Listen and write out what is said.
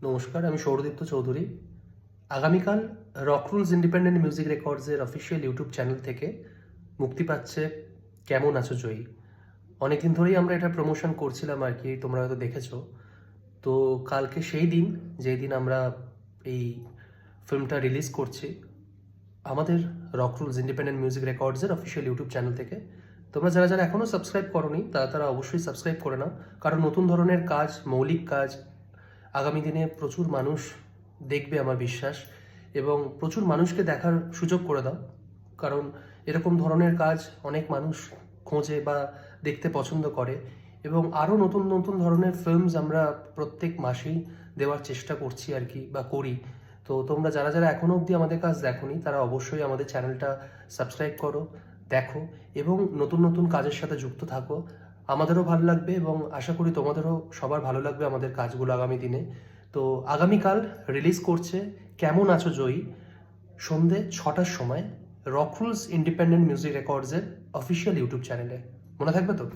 নমস্কার, আমি সৌরদীপ্ত চৌধুরী। আগামীকাল রক রুলস ইন্ডিপেন্ডেন্ট মিউজিক রেকর্ডসের অফিসিয়াল ইউটিউব চ্যানেল থেকে মুক্তি পাচ্ছে কেমন আছো জয়ী। অনেকদিন ধরেই আমরা এটা প্রমোশন করছিলাম আর কি, তোমরা হয়তো দেখেছো। তো কালকে সেই দিন যেই দিন আমরা এই ফিল্মটা রিলিজ করছি আমাদের রক রুলস ইন্ডিপেন্ডেন্ট মিউজিক রেকর্ডসের অফিসিয়াল ইউটিউব চ্যানেল থেকে। তোমরা যারা যারা এখনও সাবস্ক্রাইব করোনি তারা অবশ্যই সাবস্ক্রাইব করে নাও, কারণ নতুন ধরনের কাজ, মৌলিক কাজ আগামী দিনে প্রচুর মানুষ দেখবে আমার বিশ্বাস, এবং প্রচুর মানুষকে দেখার সুযোগ করে দাও, কারণ এরকম ধরনের কাজ অনেক মানুষ খোঁজে বা দেখতে পছন্দ করে। এবং আরও নতুন নতুন ধরনের ফিল্মস আমরা প্রত্যেক মাসেই দেওয়ার চেষ্টা করছি আর কি, বা করি। তো তোমরা যারা যারা এখনও অবধি আমাদের কাজ দেখোনি তারা অবশ্যই আমাদের চ্যানেলটা সাবস্ক্রাইব করো, দেখো এবং নতুন নতুন কাজের সাথে যুক্ত থাকো। আমাদেরও ভালো লাগবে এবং আশা করি তোমাদেরও সবার ভালো লাগবে আমাদের কাজগুলো আগামী দিনে। তো আগামীকাল রিলিজ করছে কেমন আছো জয়ী, সন্ধে 6টার সময় রক রুলস ইন্ডিপেন্ডেন্ট মিউজিক রেকর্ডসের অফিসিয়াল ইউটিউব চ্যানেলে। মনে থাকবে তো?